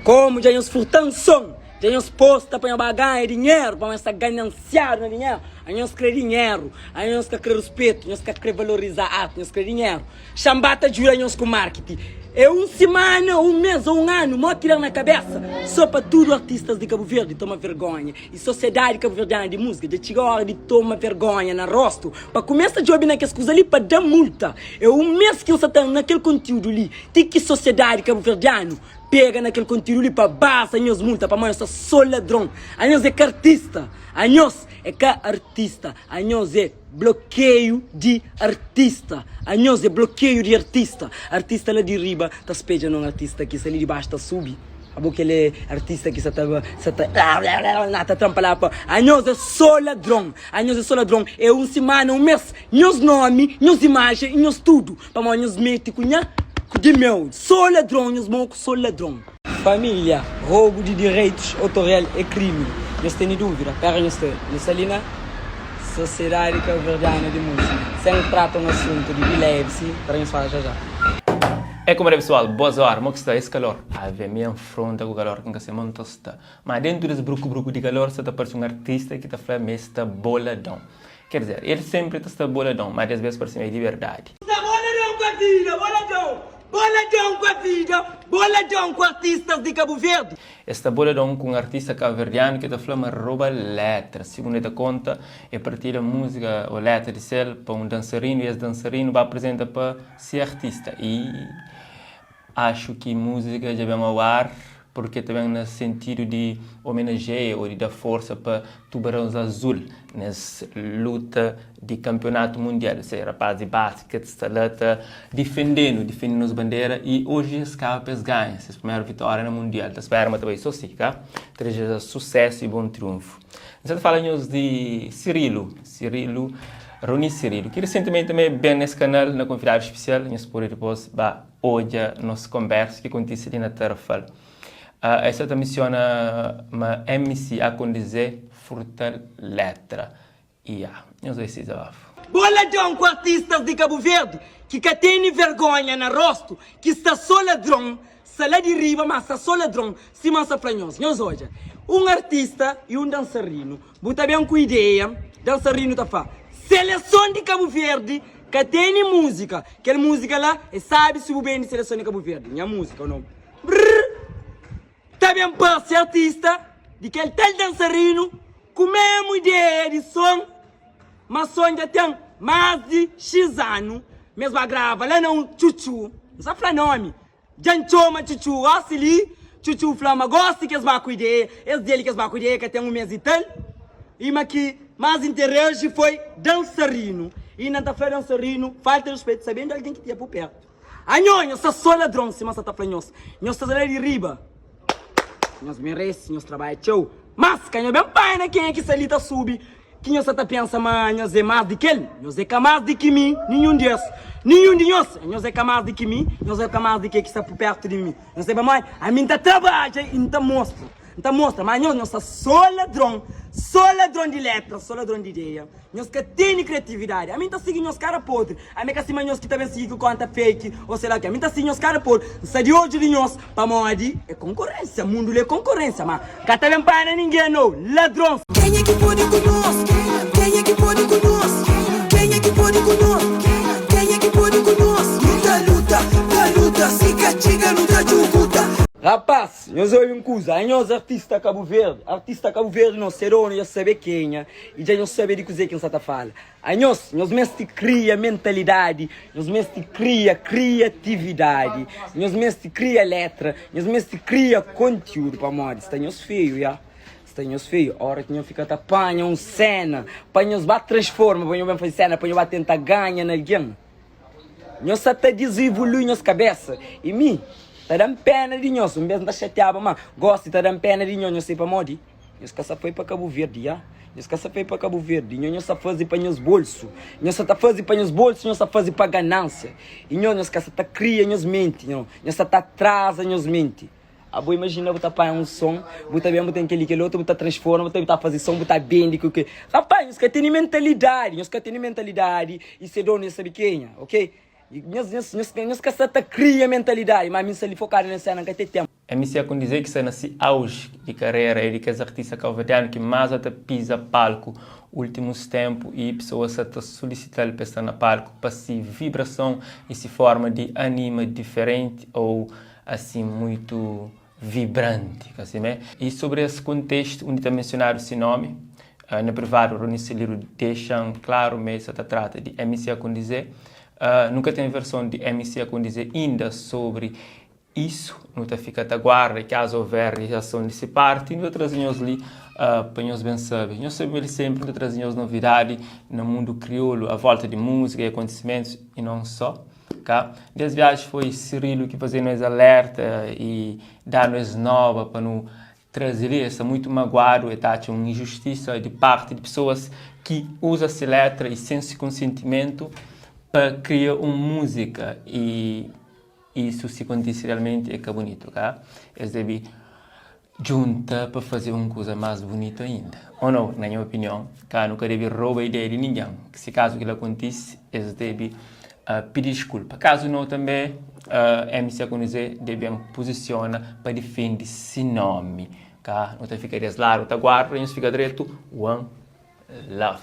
Como já nos furtam som, já nos posta para ganhar dinheiro, para estar gananciar no dinheiro. A nós quer dinheiro, a nós quer respeito, a nós quer valorizar a arte, a nós quer dinheiro. Chambata jura nós com marketing. É uma semana, um mês ou um ano, mó tirar na cabeça. Só para tudo artistas de Cabo Verde toma vergonha. E sociedade cabo-verdiana de música, de chegar a hora de tomar vergonha no rosto. Para começar a jogar naquelas coisas ali, para dar multa. É um mês que você está naquele conteúdo ali. Tem que sociedade cabo-verdiana pega naquele conteúdo ali para base, a nós multa, para nós só ladrão. A nós é que artista. A nós é que artista. A nós é bloqueio de artista. A nós é bloqueio de artista. Artista lá de riba, tá espejando um artista que se ali de baixo tá subi. A boca ele é artista que está trampa lá. A nós é só ladrão. A nós é só ladrão. É uma semana, um mês. Nós nome, nós imagem, nós tudo. Para nós mete cunha de meu. Só ladrão, nós mocos só ladrão. Família, roubo de direitos autorais é crime. Nós temos dúvida. Pera, nós ali na sociedade cabo-verdiana de música. Sem trata um assunto de bilhete, para nós falar já. É como é pessoal, boas horas, mas está esse calor. A ver minha fronte com o calor que se monta está. Mas dentro desse bruco de calor, você está parecendo um artista que está falando esta boladão. Quer dizer, ele sempre está boladão, mas às vezes parece meio de verdade. Boladão com a vida, boladão! Boladão com a vida, boladão com artistas de Cabo Verde. Esta boladão com um artista cabo-verdiano que está falando rouba letras. Segundo ele conta, é partir a música ou letra de céu para um dançarino e esse dançarino vai apresentar para ser artista. E acho que música já vem ao ar porque também no sentido de homenagear ou de dar força para Tubarões Azul nessa luta de campeonato mundial. Ou seja, rapaz de basquete, esta luta defendendo as bandeiras e hoje as capas ganham essa primeira vitória no mundial. Então, esperamos também isso sim, tá? Seja sucesso e bom triunfo. Nós falamos de Rony Cirilo, que recentemente também bem nesse canal, na convidada especial, nós por depois, hoje, nossa conversa que acontece ali na Terra. Essa também menciona uma MC a condizer furta letra. E não sei se é boladão com artistas de Cabo Verde que tem vergonha no rosto, que está só ladrão, se lá de riba, mas está só ladrão, se massa franhos. Nós hoje, um artista e um dançarino, bota bem com ideia, dançarino tá fazendo seleção de Cabo Verde, que tem música, aquela música lá, e sabe se o bem de seleção de Cabo Verde, minha música ou não. Tá bem para ser artista, de que ele tal dançarino, com a mesma ideia de som, mas som já tem mais de X anos, mesmo a grava lá não chuchu, não sabe falar nome, janchoma chuchu, ali, chuchu flama, gosta que eles vão com ideia, eles dele que eles vão com ideia, que tem um mês e tal, e mas que mais interesse foi dançarino, e não tá falando dançarino, falta respeito, sabendo alguém que tinha por perto. A nhonha, só ladrão, se mas tá falando nós tá ali de riba. Nós merecemos, nós trabalhamos, tchau. Mas, quem é bem pai, né? Quem é que se ali tá sube? Quem você tá pensa, mas nós é mais de quem? Nós é mais de que mim, nenhum de nós. Nós é mais de que mim, nós é mais de que está por perto de mim. Nós é mais, a mim tá trabalhando e não tá mostra, mas nós tá só ladrão de letra, só ladrão de ideia. Nós que tem criatividade, a mim tá seguindo os caras podres, a mim que assim, nós que também seguem conta fake, ou sei lá que, a mim tá seguindo os caras podres, se de hoje de nós, para moadi, é concorrência, mundo é concorrência, mas que também para ninguém não, ladrão. Quem é que pode conosco? Quem é que pode conosco? Quem é que pode conosco? Quem é que pode conosco? Luta, se castiga, luta, junta. Rapaz, eu sou um coisa, nós artista Cabo Verde não serão, nós sabe quem é, e já não sabe de coisa que nós está falando. Nós mesmo cria mentalidade, nós mesmo cria criatividade, nós mesmo cria letra, nós mesmo cria conteúdo para moda, está nós feio, já. Estamos feios, a hora que nós fica apanha uma cena, para nós vai transformar, para nós fazer cena, para nós vai tentar ganhar na alguém. Nós até desenvolver nossa cabeça, e mim, tá dando pena de nós, um mesmo da chateada, mas gosto de tá dando pena de nós, não sei para onde. Nós que só foi para Cabo Verde, já. Nós que só foi para Cabo Verde, nós só fazemos para nós bolsos. Nós só fazemos para nós bolsos, nós só fazemos para ganância. E nós que só tá cria nós mente, nós só tá atrasa nós mente. A boa imagina botar para um som, botar bem, botar aquele outro, botar transforma, botar fazer som, botar bem de que. Rapaz, nós que tem mentalidade, e se dono sabe quem, ok? E nós que essa cria mentalidade, mas nós ali focado nessa cena que tem tempo. MC a dizer que está nesse auge de carreira e que os artistas calvadianos que mais até pisa palco últimos tempos e pessoas até solicitar para estar na palco para se vibração e se forma de anima diferente ou assim muito vibrante, assim, né? E sobre esse contexto, onde está mencionado esse nome, na privado, o Rony Celiro deixa claro, mas se trata de MC a dizer. Nunca tem versão de MC a dizer ainda sobre isso, não está fica a guarda, caso houver reação desse parte, e nós trazemos ali para nós bem saber. Nós sabemos sempre que trazemos novidade no mundo crioulo, a volta de música e acontecimentos, e não só. Tá? Desde viagens foi Cirilo que fazia nos alerta e dar-nos nova para não trazer isso, muito magoado e tá uma injustiça de parte de pessoas que usam essa letra e sem esse consentimento para criar uma música e isso se acontece realmente é que é bonito, tá? Eles devem juntar para fazer uma coisa mais bonita ainda. Ou não, na minha opinião, tá? Nunca deve roubar a ideia de ninguém. Se caso que acontece, eles devem pedir desculpa. Caso não, também MC Aconizé devem posicionar para defender esse nome. Tá? Não fica deslaro, tá guarda, e fica direto. One Love.